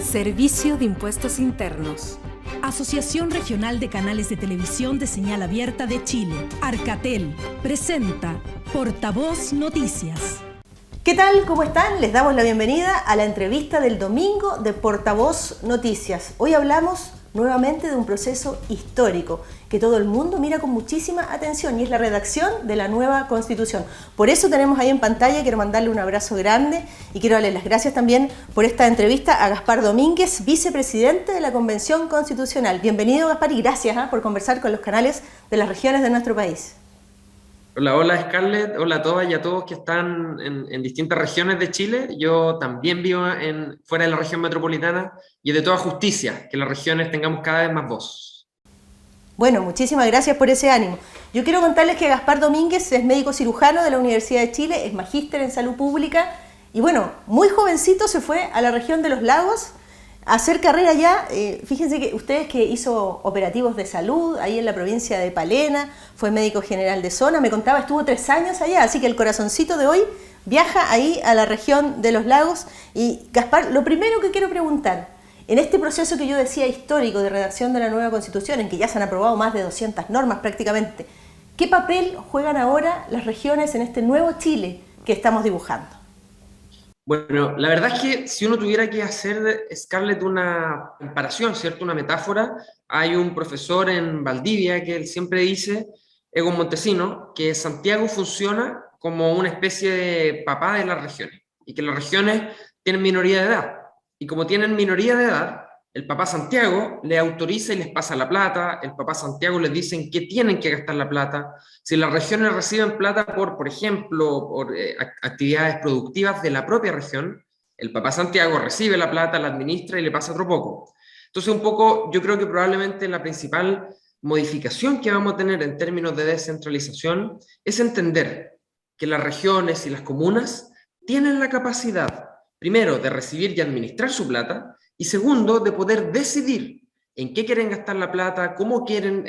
Servicio de Impuestos Internos. Asociación Regional de Canales de Televisión de Señal Abierta de Chile, Arcatel, presenta Portavoz Noticias. ¿Qué tal? ¿Cómo están? Les damos la bienvenida a la entrevista del domingo de Portavoz Noticias. Hoy hablamos nuevamente de un proceso histórico que todo el mundo mira con muchísima atención y es la redacción de la nueva Constitución. Por eso tenemos ahí en pantalla, quiero mandarle un abrazo grande y quiero darle las gracias también por esta entrevista a Gaspar Domínguez, vicepresidente de la Convención Constitucional. Bienvenido, Gaspar, y gracias por conversar con los canales de las regiones de nuestro país. Hola Scarlett, hola a todas y a todos que están en distintas regiones de Chile. Yo también vivo fuera de la región metropolitana y es de toda justicia que las regiones tengamos cada vez más voz. Bueno, muchísimas gracias por ese ánimo. Yo quiero contarles que Gaspar Domínguez es médico cirujano de la Universidad de Chile, es magíster en salud pública y bueno, muy jovencito se fue a la región de los lagos a hacer carrera allá. Fíjense que ustedes que hizo operativos de salud ahí en la provincia de Palena, fue médico general de zona, me contaba, estuvo 3 años allá, así que el corazoncito de hoy viaja ahí a la región de los lagos. Y Gaspar, lo primero que quiero preguntar, en este proceso que yo decía histórico de redacción de la nueva Constitución, en que ya se han aprobado más de 200 normas prácticamente, ¿qué papel juegan ahora las regiones en este nuevo Chile que estamos dibujando? Bueno, la verdad es que si uno tuviera que hacer, Scarlett, una comparación, ¿cierto? Una metáfora, hay un profesor en Valdivia que él siempre dice, Egon Montesino, que Santiago funciona como una especie de papá de las regiones y que las regiones tienen minoría de edad. Y como tienen minoría de edad, el papá Santiago le autoriza y les pasa la plata, el papá Santiago les dice en qué tienen que gastar la plata. Si las regiones reciben plata por ejemplo, por actividades productivas de la propia región, el papá Santiago recibe la plata, la administra y le pasa otro poco. Entonces un poco, yo creo que probablemente la principal modificación que vamos a tener en términos de descentralización es entender que las regiones y las comunas tienen la capacidad, primero, de recibir y administrar su plata, y segundo, de poder decidir en qué quieren gastar la plata, cómo quieren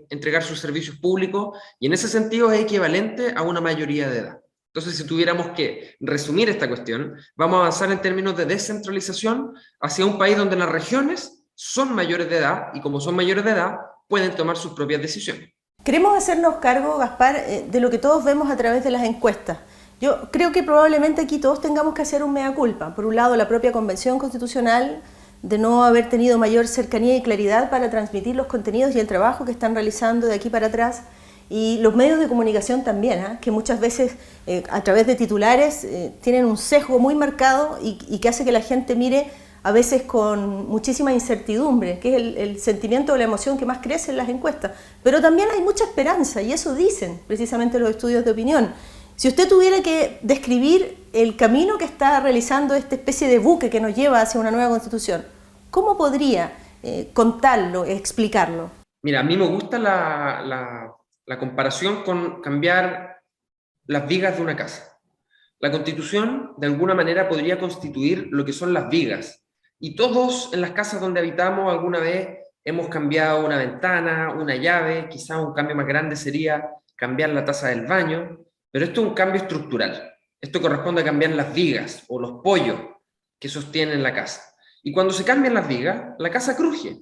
entregar sus servicios públicos, y en ese sentido es equivalente a una mayoría de edad. Entonces, si tuviéramos que resumir esta cuestión, vamos a avanzar en términos de descentralización hacia un país donde las regiones son mayores de edad, y como son mayores de edad, pueden tomar sus propias decisiones. Queremos hacernos cargo, Gaspar, de lo que todos vemos a través de las encuestas. Yo creo que probablemente aquí todos tengamos que hacer un mea culpa. Por un lado, la propia Convención Constitucional, de no haber tenido mayor cercanía y claridad para transmitir los contenidos y el trabajo que están realizando de aquí para atrás, y los medios de comunicación también, que muchas veces a través de titulares tienen un sesgo muy marcado y que hace que la gente mire a veces con muchísima incertidumbre, que es el sentimiento o la emoción que más crece en las encuestas. Pero también hay mucha esperanza y eso dicen precisamente los estudios de opinión. Si usted tuviera que describir el camino que está realizando esta especie de buque que nos lleva hacia una nueva Constitución, ¿cómo podría contarlo, explicarlo? Mira, a mí me gusta la comparación con cambiar las vigas de una casa. La Constitución, de alguna manera, podría constituir lo que son las vigas. Y todos en las casas donde habitamos alguna vez hemos cambiado una ventana, una llave, quizás un cambio más grande sería cambiar la taza del baño. Pero esto es un cambio estructural. Esto corresponde a cambiar las vigas o los pollos que sostienen la casa. Y cuando se cambian las vigas, la casa cruje.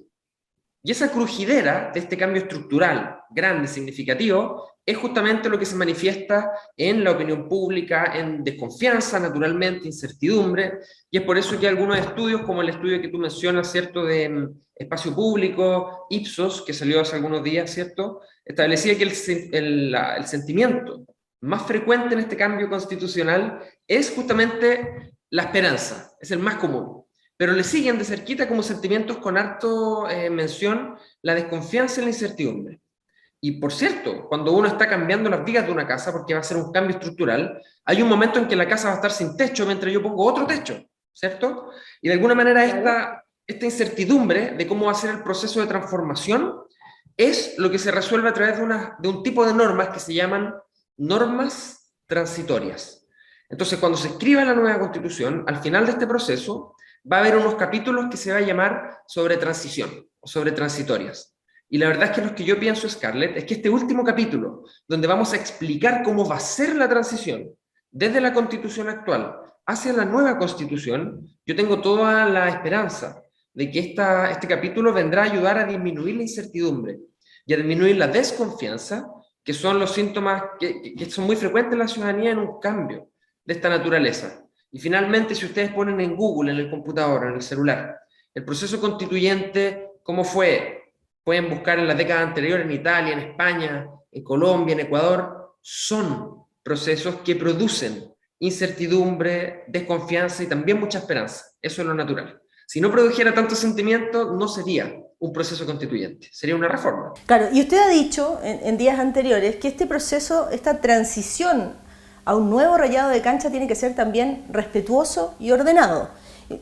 Y esa crujidera de este cambio estructural grande, significativo, es justamente lo que se manifiesta en la opinión pública, en desconfianza, naturalmente, incertidumbre. Y es por eso que hay algunos estudios, como el estudio que tú mencionas, ¿cierto?, de Espacio Público, Ipsos, que salió hace algunos días, ¿cierto?, establecía que el sentimiento más frecuente en este cambio constitucional es justamente la esperanza, es el más común. Pero le siguen de cerquita como sentimientos con harto mención la desconfianza y la incertidumbre. Y por cierto, cuando uno está cambiando las vigas de una casa, porque va a ser un cambio estructural, hay un momento en que la casa va a estar sin techo mientras yo pongo otro techo, ¿cierto? Y de alguna manera esta incertidumbre de cómo va a ser el proceso de transformación es lo que se resuelve a través de un tipo de normas que se llaman normas transitorias. Entonces, cuando se escriba la nueva Constitución, al final de este proceso, va a haber unos capítulos que se va a llamar sobre transición o sobre transitorias. Y la verdad es que lo que yo pienso, Scarlett, es que este último capítulo, donde vamos a explicar cómo va a ser la transición desde la Constitución actual hacia la nueva Constitución, yo tengo toda la esperanza de que este capítulo vendrá a ayudar a disminuir la incertidumbre y a disminuir la desconfianza, que son los síntomas que son muy frecuentes en la ciudadanía en un cambio de esta naturaleza. Y finalmente, si ustedes ponen en Google, en el computador, en el celular, el proceso constituyente, ¿cómo fue? Pueden buscar en las décadas anteriores en Italia, en España, en Colombia, en Ecuador. Son procesos que producen incertidumbre, desconfianza y también mucha esperanza. Eso es lo natural. Si no produjera tanto sentimiento, no sería un proceso constituyente, sería una reforma. Claro, y usted ha dicho en días anteriores que este proceso, esta transición a un nuevo rayado de cancha tiene que ser también respetuoso y ordenado.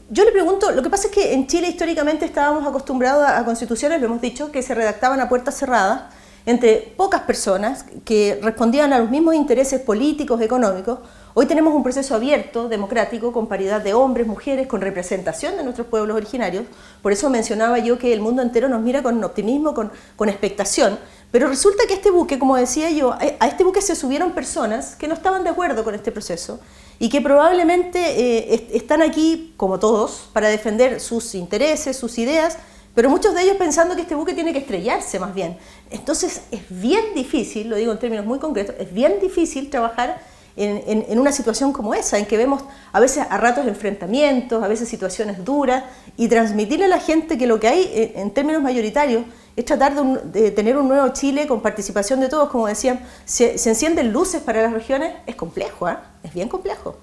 Yo le pregunto, lo que pasa es que en Chile históricamente estábamos acostumbrados a constituciones, lo hemos dicho, que se redactaban a puertas cerradas, entre pocas personas que respondían a los mismos intereses políticos, económicos. Hoy tenemos un proceso abierto, democrático, con paridad de hombres, mujeres, con representación de nuestros pueblos originarios. Por eso mencionaba yo que el mundo entero nos mira con optimismo, con expectación. Pero resulta que este buque, como decía yo, a este buque se subieron personas que no estaban de acuerdo con este proceso y que probablemente están aquí, como todos, para defender sus intereses, sus ideas, pero muchos de ellos pensando que este buque tiene que estrellarse más bien. Entonces es bien difícil, lo digo en términos muy concretos, es bien difícil trabajar en una situación como esa, en que vemos a veces a ratos enfrentamientos, a veces situaciones duras, y transmitirle a la gente que lo que hay en términos mayoritarios es tratar de tener un nuevo Chile con participación de todos, como decían, se encienden luces para las regiones, es complejo, es bien complejo.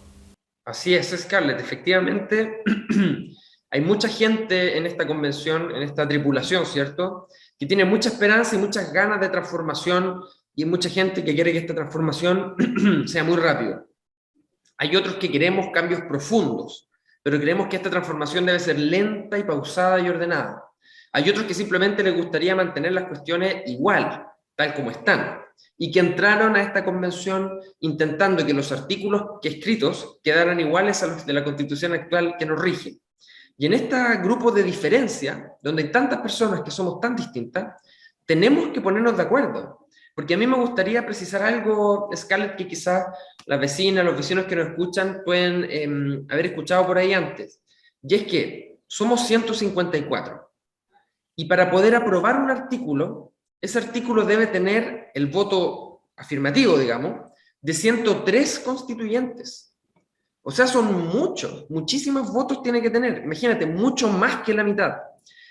Así es, Scarlett, efectivamente hay mucha gente en esta convención, en esta tripulación, ¿cierto?, que tiene mucha esperanza y muchas ganas de transformación, y hay mucha gente que quiere que esta transformación sea muy rápida. Hay otros que queremos cambios profundos, pero creemos que esta transformación debe ser lenta y pausada y ordenada. Hay otros que simplemente les gustaría mantener las cuestiones igual, tal como están, y que entraron a esta convención intentando que los artículos escritos quedaran iguales a los de la Constitución actual que nos rige. Y en este grupo de diferencia, donde hay tantas personas que somos tan distintas, tenemos que ponernos de acuerdo. Porque a mí me gustaría precisar algo, Scarlett, que quizás las vecinas, los vecinos que nos escuchan pueden haber escuchado por ahí antes. Y es que somos 154. Y para poder aprobar un artículo, ese artículo debe tener el voto afirmativo, digamos, de 103 constituyentes. O sea, son muchísimos votos tiene que tener. Imagínate, mucho más que la mitad.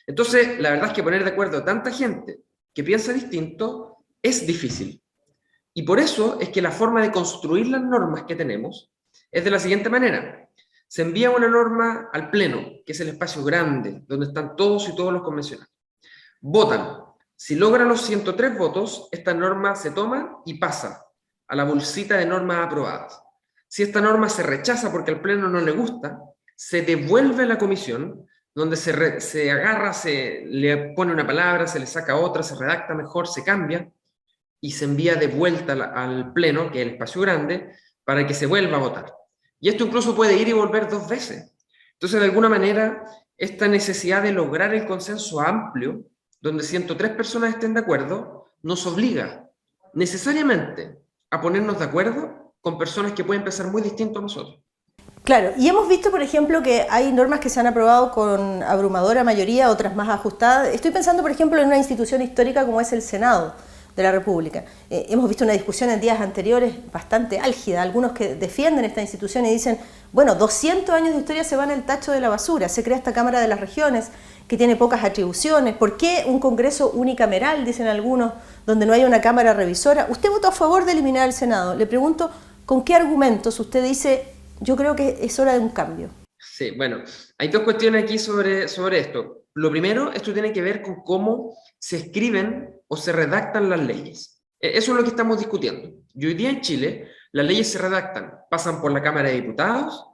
Entonces, la verdad es que poner de acuerdo a tanta gente que piensa distinto es difícil. Y por eso es que la forma de construir las normas que tenemos es de la siguiente manera. Se envía una norma al Pleno, que es el espacio grande, donde están todos y todos los convencionales. Votan. Si logran los 103 votos, esta norma se toma y pasa a la bolsita de normas aprobadas. Si esta norma se rechaza porque al Pleno no le gusta, se devuelve a la comisión, donde se agarra, se le pone una palabra, se le saca otra, se redacta mejor, se cambia, y se envía de vuelta al Pleno, que es el espacio grande, para que se vuelva a votar. Y esto incluso puede ir y volver 2 veces. Entonces, de alguna manera, esta necesidad de lograr el consenso amplio, donde 103 personas estén de acuerdo, nos obliga necesariamente a ponernos de acuerdo con personas que pueden pensar muy distinto a nosotros. Claro, y hemos visto, por ejemplo, que hay normas que se han aprobado con abrumadora mayoría, otras más ajustadas. Estoy pensando, por ejemplo, en una institución histórica como es el Senado de la República. Hemos visto una discusión en días anteriores bastante álgida, algunos que defienden esta institución y dicen, bueno, 200 años de historia se van al tacho de la basura, se crea esta Cámara de las Regiones que tiene pocas atribuciones, ¿por qué un Congreso unicameral, dicen algunos, donde no hay una Cámara revisora? Usted votó a favor de eliminar el Senado, le pregunto, ¿con qué argumentos usted dice, yo creo que es hora de un cambio? Sí, bueno, hay 2 cuestiones aquí sobre esto. Lo primero, esto tiene que ver con cómo se escriben o se redactan las leyes. Eso es lo que estamos discutiendo. Y hoy día en Chile, las leyes se redactan, pasan por la Cámara de Diputados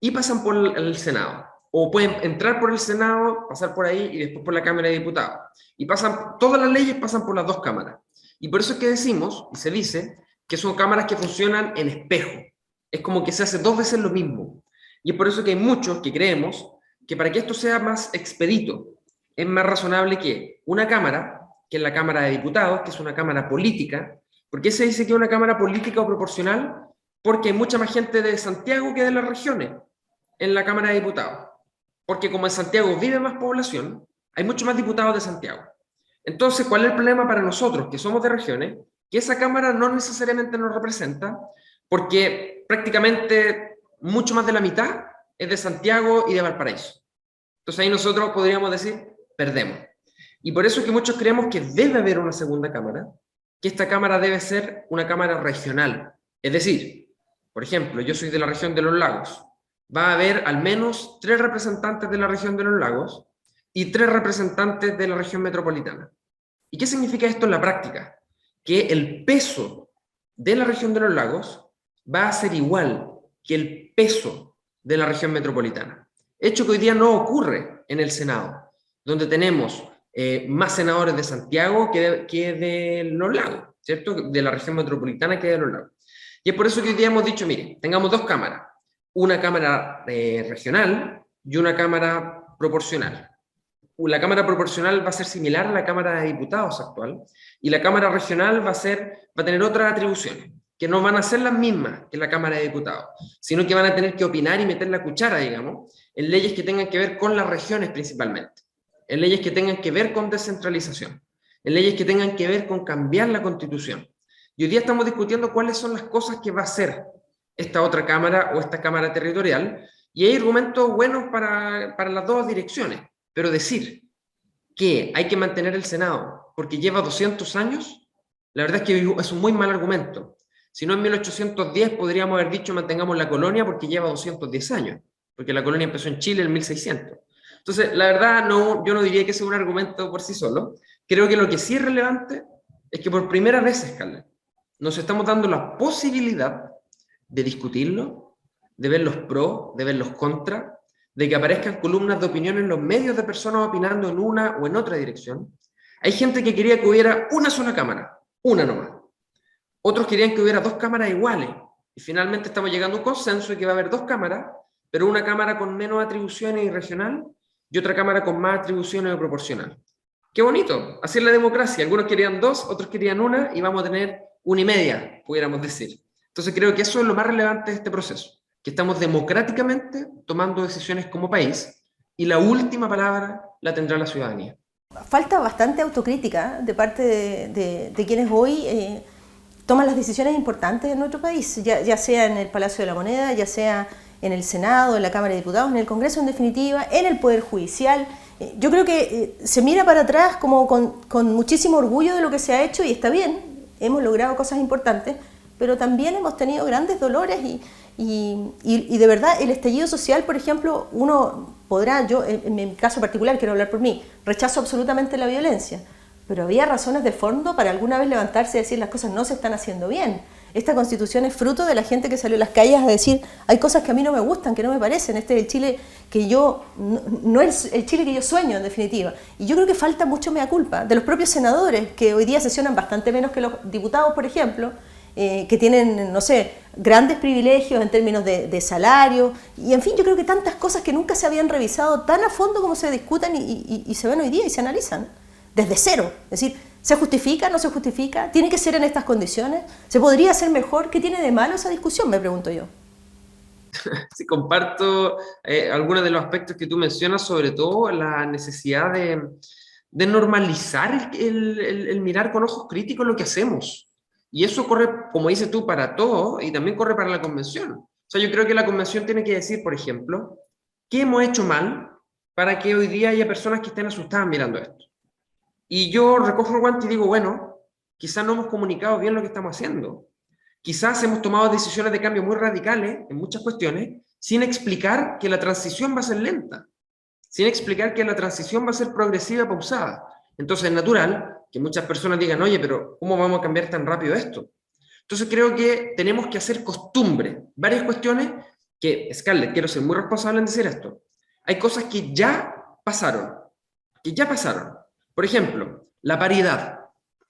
y pasan por el Senado. O pueden entrar por el Senado, pasar por ahí y después por la Cámara de Diputados. Y todas las leyes pasan por las 2 cámaras. Y por eso es que decimos, y se dice, que son cámaras que funcionan en espejo. Es como que se hace 2 veces lo mismo. Y es por eso que hay muchos que creemos que para que esto sea más expedito, es más razonable que una cámara, que es la Cámara de Diputados, que es una cámara política. ¿Por qué se dice que es una cámara política o proporcional? porque hay mucha más gente de Santiago que de las regiones en la Cámara de Diputados. Porque como en Santiago vive más población, hay mucho más diputados de Santiago. Entonces, ¿cuál es el problema para nosotros, que somos de regiones? Que esa Cámara no necesariamente nos representa, porque prácticamente mucho más de la mitad es de Santiago y de Valparaíso. Entonces ahí nosotros podríamos decir, perdemos. Y por eso es que muchos creemos que debe haber una segunda Cámara, que esta Cámara debe ser una Cámara regional. Es decir, por ejemplo, yo soy de la región de los Lagos. Va a haber al menos 3 representantes de la región de los Lagos y 3 representantes de la región metropolitana. ¿Y qué significa esto en la práctica? Que el peso de la región de los Lagos va a ser igual que el peso de la región metropolitana. Hecho que hoy día no ocurre en el Senado, donde tenemos más senadores de Santiago que de los Lagos, ¿cierto? De la región metropolitana que de los Lagos. Y es por eso que hoy día hemos dicho, mire, tengamos 2 cámaras, una cámara regional y una cámara proporcional. La cámara proporcional va a ser similar a la Cámara de Diputados actual, y la cámara regional va a tener otras atribuciones, que no van a ser las mismas que la Cámara de Diputados, sino que van a tener que opinar y meter la cuchara, digamos, en leyes que tengan que ver con las regiones principalmente, en leyes que tengan que ver con descentralización, en leyes que tengan que ver con cambiar la Constitución. Y hoy día estamos discutiendo cuáles son las cosas que va a hacer esta otra Cámara o esta Cámara territorial, y hay argumentos buenos para las 2 direcciones, pero decir que hay que mantener el Senado porque lleva 200 años, la verdad es que es un muy mal argumento. Si no, en 1810 podríamos haber dicho mantengamos la colonia porque lleva 210 años, porque la colonia empezó en Chile en 1600. Entonces, la verdad, yo no diría que sea un argumento por sí solo. Creo que lo que sí es relevante es que por primera vez, Scarlett, nos estamos dando la posibilidad de discutirlo, de ver los pros, de ver los contras, de que aparezcan columnas de opinión en los medios de personas opinando en una o en otra dirección. Hay gente que quería que hubiera una sola cámara, una nomás. Otros querían que hubiera 2 cámaras iguales, y finalmente estamos llegando a un consenso de que va a haber 2 cámaras, pero una cámara con menos atribuciones y regional, y otra cámara con más atribuciones o proporcional. ¡Qué bonito! Así es la democracia. Algunos querían 2, otros querían 1, y vamos a tener 1,5, pudiéramos decir. Entonces creo que eso es lo más relevante de este proceso, que estamos democráticamente tomando decisiones como país, y la última palabra la tendrá la ciudadanía. Falta bastante autocrítica de parte de quienes hoy toman las decisiones importantes en nuestro país, ya sea en el Palacio de la Moneda, ya sea en el Senado, en la Cámara de Diputados, en el Congreso en definitiva, en el Poder Judicial. Yo creo que se mira para atrás como con muchísimo orgullo de lo que se ha hecho, y está bien, hemos logrado cosas importantes, pero también hemos tenido grandes dolores y de verdad el estallido social, por ejemplo, uno podrá, yo en mi caso particular, quiero hablar por mí, rechazo absolutamente la violencia, pero había razones de fondo para alguna vez levantarse y decir las cosas no se están haciendo bien. Esta Constitución es fruto de la gente que salió a las calles a decir hay cosas que a mí no me gustan, que no me parecen, este es el Chile que yo, no es el Chile que yo sueño en definitiva. Y yo creo que falta mucho mea culpa de los propios senadores, que hoy día sesionan bastante menos que los diputados, por ejemplo, que tienen, no sé, grandes privilegios en términos de salario, y en fin, yo creo que tantas cosas que nunca se habían revisado tan a fondo como se discutan y se ven hoy día y se analizan desde cero. Es decir, ¿se justifica? ¿No se justifica? ¿Tiene que ser en estas condiciones? ¿Se podría hacer mejor? ¿Qué tiene de malo esa discusión? Me pregunto yo. Sí, comparto algunos de los aspectos que tú mencionas, sobre todo la necesidad de normalizar el mirar con ojos críticos lo que hacemos. Y eso corre, como dices tú, para todo, y también corre para la convención. O sea, yo creo que la convención tiene que decir, por ejemplo, ¿qué hemos hecho mal para que hoy día haya personas que estén asustadas mirando esto? Y yo recojo el guante y digo, bueno, quizás no hemos comunicado bien lo que estamos haciendo. Quizás hemos tomado decisiones de cambio muy radicales en muchas cuestiones, sin explicar que la transición va a ser lenta, sin explicar que la transición va a ser progresiva y pausada. Entonces es natural que muchas personas digan, oye, pero ¿cómo vamos a cambiar tan rápido esto? Entonces creo que tenemos que hacer costumbre. Varias cuestiones que, Scarlett, quiero ser muy responsable en decir esto. Hay cosas que ya pasaron, Por ejemplo, la paridad.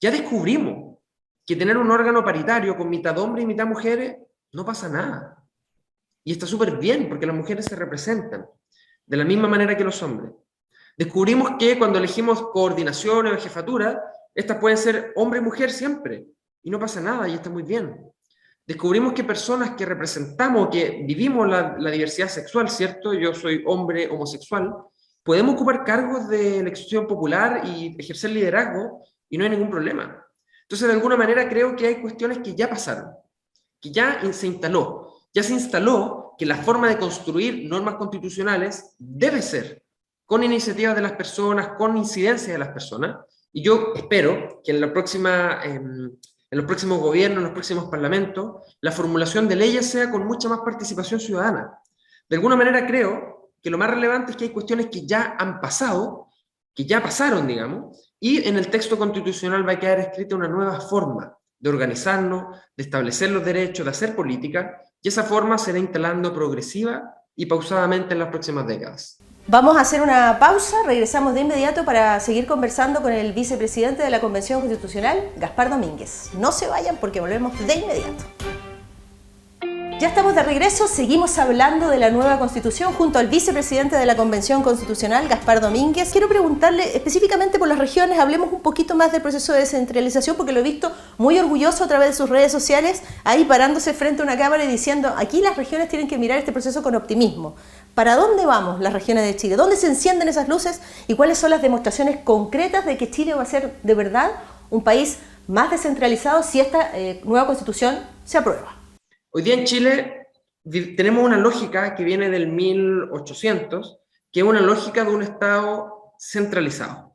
Ya descubrimos que tener un órgano paritario con mitad hombres y mitad mujeres no pasa nada. Y está súper bien, porque las mujeres se representan de la misma manera que los hombres. Descubrimos que cuando elegimos coordinaciones o jefatura, estas pueden ser hombre y mujer siempre, y no pasa nada, y está muy bien. descubrimos que personas que representamos, que vivimos la diversidad sexual, ¿cierto? Yo soy hombre homosexual, podemos ocupar cargos de elección popular y ejercer liderazgo y no hay ningún problema. Entonces, de alguna manera, creo que hay cuestiones que ya pasaron, que ya se instaló que la forma de construir normas constitucionales debe ser con iniciativas de las personas, con incidencia de las personas, y yo espero que en los próximos gobiernos, en los próximos parlamentos, la formulación de leyes sea con mucha más participación ciudadana. De alguna manera creo que lo más relevante es que hay cuestiones que ya han pasado, que ya pasaron, digamos, y en el texto constitucional va a quedar escrita una nueva forma de organizarnos, de establecer los derechos, de hacer política, y esa forma se irá instalando progresiva y pausadamente en las próximas décadas. Vamos a hacer una pausa, regresamos de inmediato para seguir conversando con el vicepresidente de la Convención Constitucional, Gaspar Domínguez. No se vayan porque volvemos de inmediato. Ya estamos de regreso, seguimos hablando de la nueva Constitución junto al vicepresidente de la Convención Constitucional, Gaspar Domínguez. Quiero preguntarle específicamente por las regiones, hablemos un poquito más del proceso de descentralización, porque lo he visto muy orgulloso a través de sus redes sociales, ahí parándose frente a una cámara y diciendo, aquí las regiones tienen que mirar este proceso con optimismo. ¿Para dónde vamos las regiones de Chile? ¿Dónde se encienden esas luces? ¿Y cuáles son las demostraciones concretas de que Chile va a ser de verdad un país más descentralizado si esta nueva Constitución se aprueba? Hoy día en Chile tenemos una lógica que viene del 1800, que es una lógica de un Estado centralizado,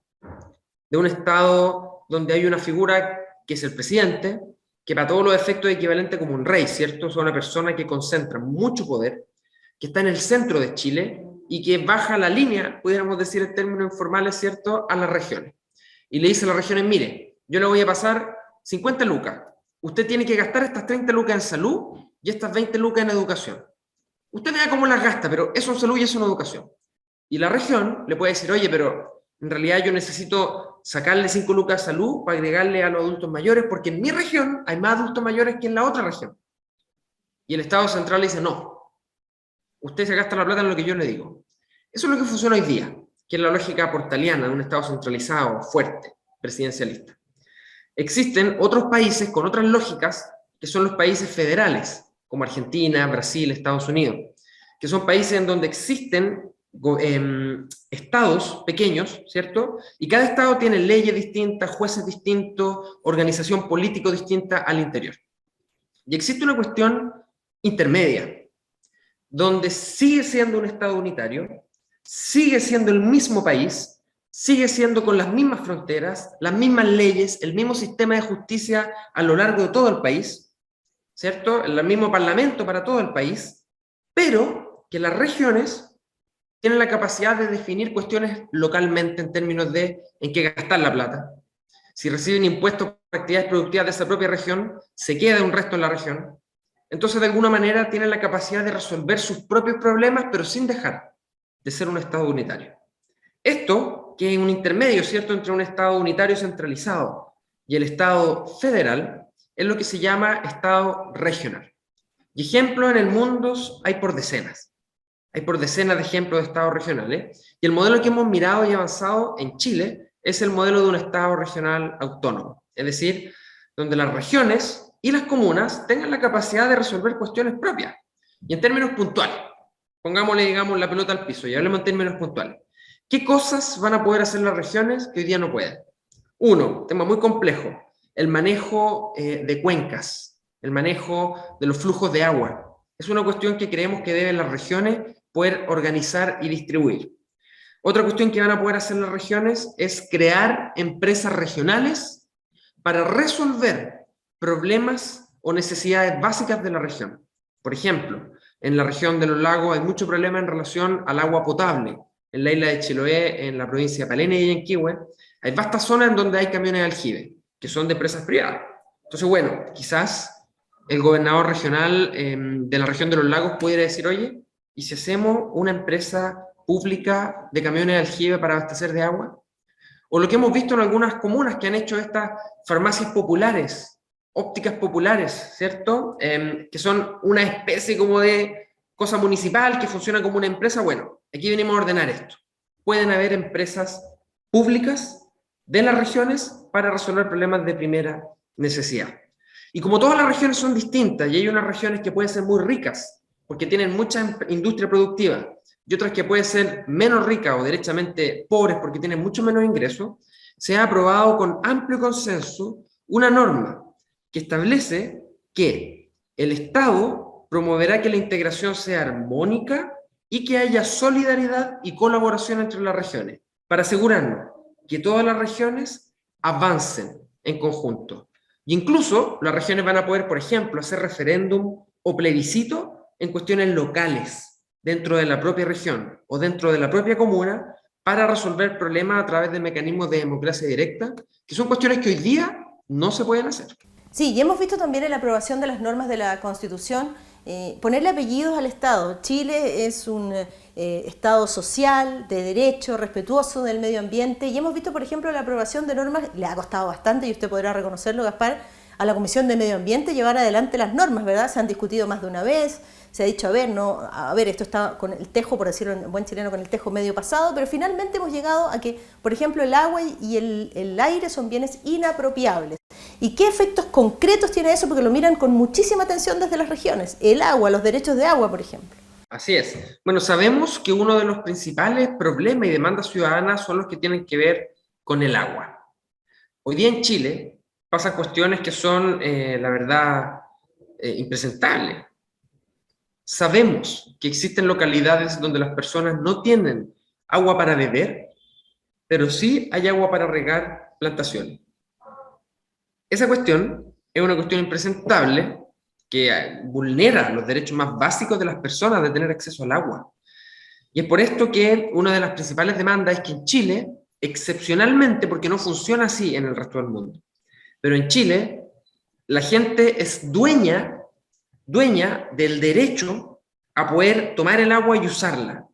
de un Estado donde hay una figura que es el presidente, que para todos los efectos es equivalente como un rey, ¿cierto? Es una persona que concentra mucho poder, que está en el centro de Chile y que baja la línea, pudiéramos decir en términos informales, ¿cierto?, a las regiones. Y le dice a las regiones, mire, yo le voy a pasar 50 lucas, usted tiene que gastar estas 30 lucas en salud y estas 20 lucas en educación. Usted vea cómo las gasta, pero eso en salud y eso en educación. Y la región le puede decir, oye, pero en realidad yo necesito sacarle 5 lucas a salud para agregarle a los adultos mayores, porque en mi región hay más adultos mayores que en la otra región. Y el Estado central le dice, no, usted se gasta la plata en lo que yo le digo. Eso es lo que funciona hoy día, que es la lógica portaliana de un Estado centralizado, fuerte, presidencialista. Existen otros países con otras lógicas, que son los países federales, como Argentina, Brasil, Estados Unidos, que son países en donde existen estados pequeños, ¿cierto? Y cada estado tiene leyes distintas, jueces distintos, organización política distinta al interior. Y existe una cuestión intermedia, donde sigue siendo un estado unitario, sigue siendo el mismo país, sigue siendo con las mismas fronteras, las mismas leyes, el mismo sistema de justicia a lo largo de todo el país, ¿cierto? El mismo parlamento para todo el país, pero que las regiones tienen la capacidad de definir cuestiones localmente en términos de en qué gastar la plata. Si reciben impuestos por actividades productivas de esa propia región, se queda un resto en la región. Entonces, de alguna manera, tienen la capacidad de resolver sus propios problemas, pero sin dejar de ser un Estado unitario. Esto, que es un intermedio, ¿cierto?, entre un Estado unitario centralizado y el Estado federal, es lo que se llama Estado regional. Y ejemplos en el mundo hay por decenas. Hay por decenas de ejemplos de estados regionales. Y el modelo que hemos mirado y avanzado en Chile es el modelo de un Estado regional autónomo. Es decir, donde las regiones y las comunas tengan la capacidad de resolver cuestiones propias. Y en términos puntuales, pongámosle, digamos, la pelota al piso y hablemos en términos puntuales. ¿Qué cosas van a poder hacer las regiones que hoy día no pueden? Uno, tema muy complejo, el manejo de cuencas, el manejo de los flujos de agua. Es una cuestión que creemos que deben las regiones poder organizar y distribuir. Otra cuestión que van a poder hacer las regiones es crear empresas regionales para resolver problemas o necesidades básicas de la región. Por ejemplo, en la región de los lagos hay mucho problema en relación al agua potable. En la isla de Chiloé, en la provincia de Palena y Yanquihue, hay vastas zonas en donde hay camiones de aljibe, que son de empresas privadas. Entonces, bueno, quizás el gobernador regional de la región de los lagos pudiera decir, oye, ¿y si hacemos una empresa pública de camiones de aljibe para abastecer de agua? O lo que hemos visto en algunas comunas que han hecho estas farmacias populares, ópticas populares, ¿cierto? Que son una especie como de cosa municipal que funciona como una empresa. Bueno, aquí venimos a ordenar esto. Pueden haber empresas públicas de las regiones para resolver problemas de primera necesidad. Y como todas las regiones son distintas, y hay unas regiones que pueden ser muy ricas, porque tienen mucha industria productiva, y otras que pueden ser menos ricas o derechamente pobres porque tienen mucho menos ingresos, se ha aprobado con amplio consenso una norma que establece que el Estado promoverá que la integración sea armónica y que haya solidaridad y colaboración entre las regiones, para asegurarnos que todas las regiones avancen en conjunto. Y incluso las regiones van a poder, por ejemplo, hacer referéndum o plebiscito en cuestiones locales, dentro de la propia región o dentro de la propia comuna, para resolver problemas a través de mecanismos de democracia directa, que son cuestiones que hoy día no se pueden hacer. Sí, y hemos visto también en la aprobación de las normas de la Constitución ponerle apellidos al Estado. Chile es un Estado social, de derecho, respetuoso del medio ambiente, y hemos visto, por ejemplo, la aprobación de normas, le ha costado bastante, y usted podrá reconocerlo, Gaspar, a la Comisión de Medio Ambiente llevar adelante las normas, ¿verdad? Se han discutido más de una vez, se ha dicho, a ver, esto está con el tejo, por decirlo en buen chileno, con el tejo medio pasado, pero finalmente hemos llegado a que, por ejemplo, el agua y el aire son bienes inapropiables. ¿Y qué efectos concretos tiene eso? Porque lo miran con muchísima atención desde las regiones. El agua, los derechos de agua, por ejemplo. Así es. Bueno, sabemos que uno de los principales problemas y demandas ciudadanas son los que tienen que ver con el agua. Hoy día en Chile pasan cuestiones que son, la verdad, impresentables. Sabemos que existen localidades donde las personas no tienen agua para beber, pero sí hay agua para regar plantaciones. Esa cuestión es una cuestión impresentable que vulnera los derechos más básicos de las personas de tener acceso al agua. Y es por esto que una de las principales demandas es que en Chile, excepcionalmente, porque no funciona así en el resto del mundo, pero en Chile la gente es dueña del derecho a poder tomar el agua y usarla.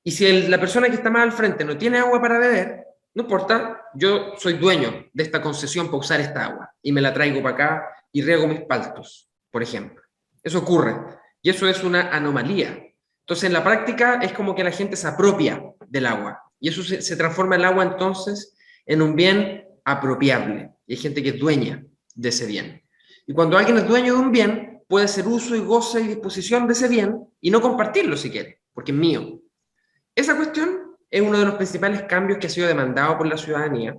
Y si la persona que está más al frente no tiene agua para beber, no importa, yo soy dueño de esta concesión para usar esta agua y me la traigo para acá y riego mis paltos, por ejemplo. Eso ocurre y eso es una anomalía. Entonces, en la práctica es como que la gente se apropia del agua y eso se transforma el agua entonces en un bien apropiable. Y hay gente que es dueña de ese bien. Y cuando alguien es dueño de un bien, puede hacer uso y goce y disposición de ese bien y no compartirlo si quiere, porque es mío. Esa cuestión es uno de los principales cambios que ha sido demandado por la ciudadanía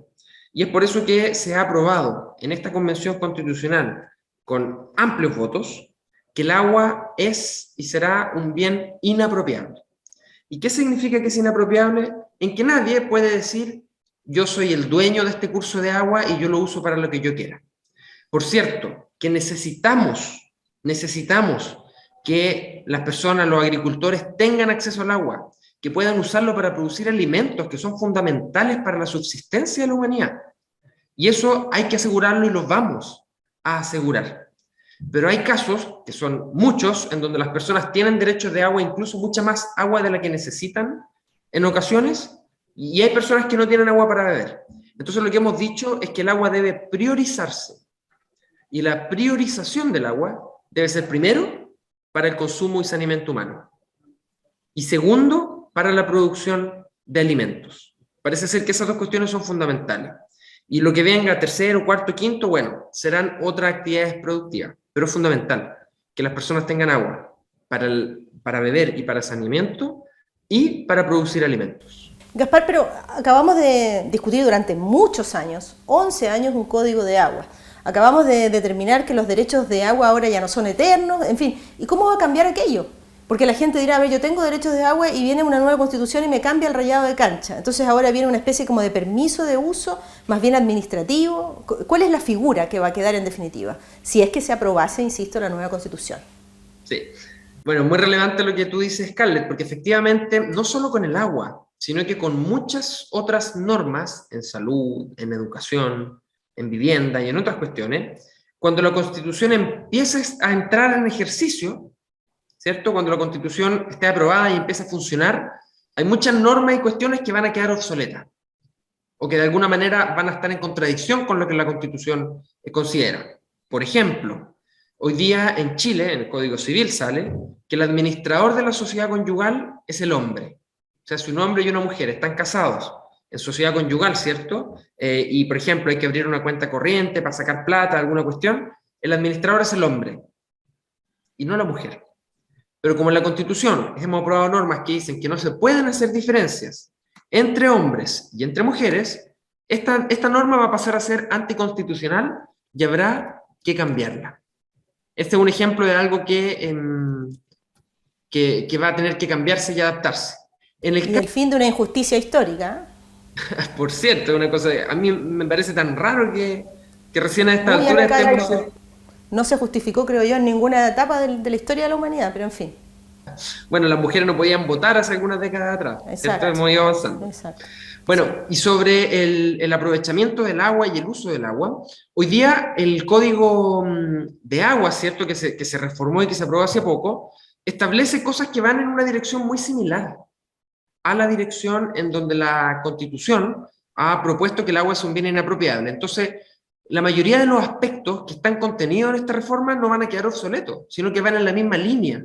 y es por eso que se ha aprobado en esta Convención Constitucional con amplios votos que el agua es y será un bien inapropiable. ¿Y qué significa que es inapropiable? En que nadie puede decir yo soy el dueño de este curso de agua y yo lo uso para lo que yo quiera. Por cierto, que necesitamos que las personas, los agricultores tengan acceso al agua, que puedan usarlo para producir alimentos que son fundamentales para la subsistencia de la humanidad. Y eso hay que asegurarlo y lo vamos a asegurar. Pero hay casos, que son muchos, en donde las personas tienen derechos de agua, incluso mucha más agua de la que necesitan en ocasiones, y hay personas que no tienen agua para beber. Entonces lo que hemos dicho es que el agua debe priorizarse. Y la priorización del agua debe ser primero para el consumo y saneamiento humano. Y segundo, para la producción de alimentos. Parece ser que esas dos cuestiones son fundamentales. Y lo que venga tercero, cuarto, quinto, bueno, serán otras actividades productivas. Pero es fundamental que las personas tengan agua para beber y para saneamiento y para producir alimentos. Gaspar, pero acabamos de discutir durante muchos años, 11 años, un código de agua. Acabamos de determinar que los derechos de agua ahora ya no son eternos, en fin. ¿Y cómo va a cambiar aquello? Porque la gente dirá, a ver, yo tengo derechos de agua y viene una nueva constitución y me cambia el rayado de cancha. Entonces ahora viene una especie como de permiso de uso, más bien administrativo. ¿Cuál es la figura que va a quedar en definitiva? Si es que se aprobase, insisto, la nueva constitución. Sí. Bueno, muy relevante lo que tú dices, Scarlett, porque efectivamente, no solo con el agua, sino que con muchas otras normas en salud, en educación, en vivienda y en otras cuestiones, cuando la Constitución empieza a entrar en ejercicio, ¿cierto? Cuando la Constitución esté aprobada y empieza a funcionar, hay muchas normas y cuestiones que van a quedar obsoletas, o que de alguna manera van a estar en contradicción con lo que la Constitución considera. Por ejemplo, hoy día en Chile, en el Código Civil sale, que el administrador de la sociedad conyugal es el hombre. O sea, si un hombre y una mujer están casados en sociedad conyugal, ¿cierto? Y, por ejemplo, hay que abrir una cuenta corriente para sacar plata, alguna cuestión, el administrador es el hombre y no la mujer. Pero como en la Constitución hemos aprobado normas que dicen que no se pueden hacer diferencias entre hombres y entre mujeres, esta norma va a pasar a ser anticonstitucional y habrá que cambiarla. Este es un ejemplo de algo que va a tener que cambiarse y adaptarse. Y el fin de una injusticia histórica. Por cierto, una cosa, a mí me parece tan raro que recién a esta altura estemos... No se justificó, creo yo, en ninguna etapa de la historia de la humanidad, pero en fin. Bueno, las mujeres no podían votar hace algunas décadas atrás. Exacto. Esto hemos ido avanzando. Exacto. Bueno, y sobre el aprovechamiento del agua y el uso del agua, hoy día el Código de Agua, ¿cierto?, que se reformó y que se aprobó hace poco, establece cosas que van en una dirección muy similar a la dirección en donde la Constitución ha propuesto que el agua es un bien inapropiable. Entonces, la mayoría de los aspectos que están contenidos en esta reforma no van a quedar obsoletos, sino que van en la misma línea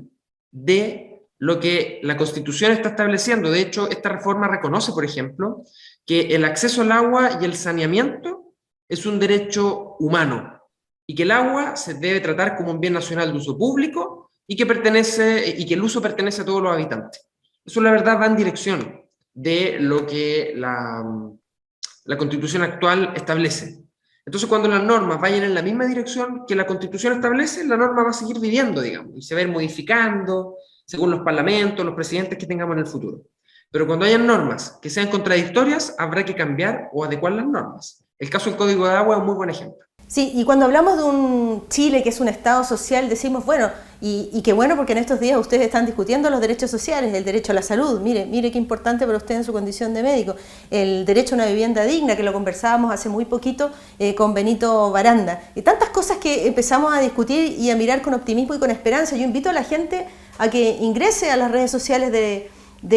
de lo que la Constitución está estableciendo. De hecho, esta reforma reconoce, por ejemplo, que el acceso al agua y el saneamiento es un derecho humano y que el agua se debe tratar como un bien nacional de uso público y que el uso pertenece a todos los habitantes. Eso, la verdad, va en dirección de lo que la Constitución actual establece. Entonces, cuando las normas vayan en la misma dirección que la Constitución establece, la norma va a seguir viviendo, digamos, y se va a ir modificando según los parlamentos, los presidentes que tengamos en el futuro. Pero cuando hayan normas que sean contradictorias, habrá que cambiar o adecuar las normas. El caso del Código de Agua es un muy buen ejemplo. Sí, y cuando hablamos de un Chile que es un Estado social, decimos, bueno, y qué bueno porque en estos días ustedes están discutiendo los derechos sociales, el derecho a la salud, mire qué importante para usted en su condición de médico, el derecho a una vivienda digna, que lo conversábamos hace muy poquito con Benito Baranda, y tantas cosas que empezamos a discutir y a mirar con optimismo y con esperanza. Yo invito a la gente a que ingrese a las redes sociales de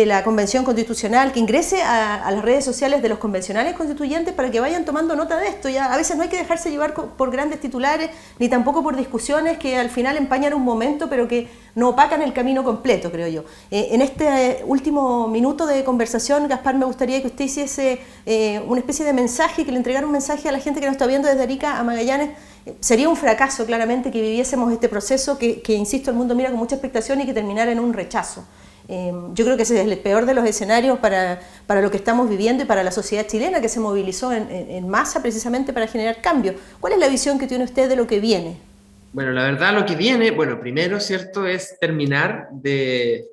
la Convención Constitucional, que ingrese a las redes sociales de los convencionales constituyentes para que vayan tomando nota de esto. Ya a veces no hay que dejarse llevar por grandes titulares, ni tampoco por discusiones que al final empañan un momento, pero que no opacan el camino completo, creo yo. En este último minuto de conversación, Gaspar, me gustaría que usted hiciese una especie de mensaje, que le entregara un mensaje a la gente que nos está viendo desde Arica a Magallanes. Sería un fracaso, claramente, que viviésemos este proceso que, insisto, el mundo mira con mucha expectación y que terminara en un rechazo. Yo creo que ese es el peor de los escenarios para lo que estamos viviendo y para la sociedad chilena, que se movilizó en masa precisamente para generar cambio. ¿Cuál es la visión que tiene usted de lo que viene? Bueno, la verdad, lo que viene, bueno, primero, ¿cierto?, es terminar de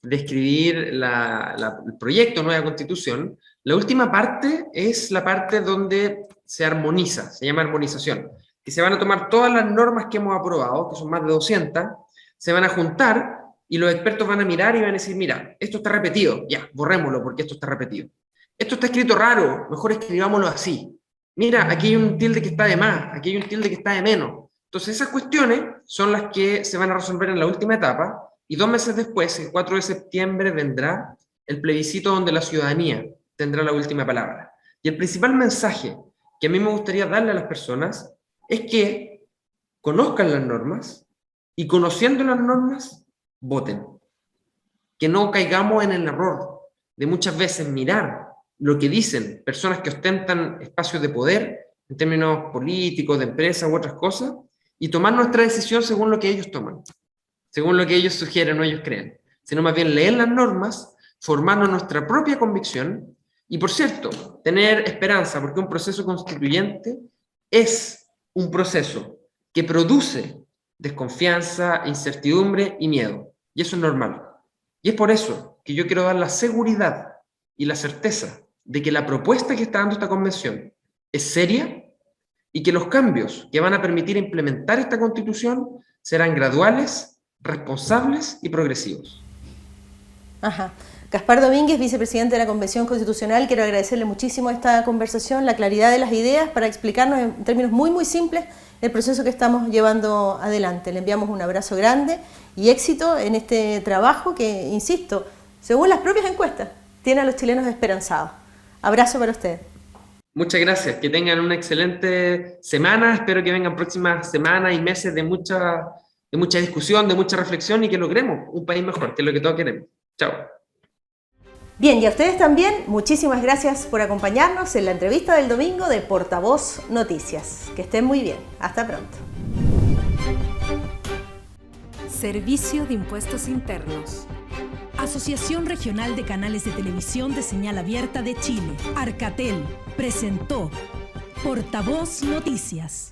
escribir el proyecto de nueva Constitución. La última parte es la parte donde se armoniza, se llama armonización, que se van a tomar todas las normas que hemos aprobado, que son más de 200, se van a juntar y los expertos van a mirar y van a decir, mira, esto está repetido, ya, borrémoslo porque esto está repetido. Esto está escrito raro, mejor escribámoslo así. Mira, aquí hay un tilde que está de más, aquí hay un tilde que está de menos. Entonces esas cuestiones son las que se van a resolver en la última etapa y 2 meses después, el 4 de septiembre, vendrá el plebiscito donde la ciudadanía tendrá la última palabra. Y el principal mensaje que a mí me gustaría darle a las personas es que conozcan las normas y conociendo las normas, voten. Que no caigamos en el error de muchas veces mirar lo que dicen personas que ostentan espacios de poder en términos políticos, de empresas u otras cosas, y tomar nuestra decisión según lo que ellos toman, según lo que ellos sugieren o ellos creen, sino más bien leer las normas, formarnos nuestra propia convicción y, por cierto, tener esperanza, porque un proceso constituyente es un proceso que produce desconfianza, incertidumbre y miedo. Y eso es normal. Y es por eso que yo quiero dar la seguridad y la certeza de que la propuesta que está dando esta convención es seria y que los cambios que van a permitir implementar esta Constitución serán graduales, responsables y progresivos. Ajá. Gaspar Domínguez, vicepresidente de la Convención Constitucional, quiero agradecerle muchísimo esta conversación, la claridad de las ideas para explicarnos en términos muy, muy simples el proceso que estamos llevando adelante. Le enviamos un abrazo grande y éxito en este trabajo que, insisto, según las propias encuestas, tiene a los chilenos esperanzados. Abrazo para usted. Muchas gracias, que tengan una excelente semana, espero que vengan próximas semanas y meses de mucha discusión, de mucha reflexión y que logremos un país mejor, que es lo que todos queremos. Chao. Bien, y a ustedes también, muchísimas gracias por acompañarnos en la entrevista del domingo de Portavoz Noticias. Que estén muy bien. Hasta pronto. Servicio de Impuestos Internos. Asociación Regional de Canales de Televisión de Señal Abierta de Chile, Arcatel, presentó Portavoz Noticias.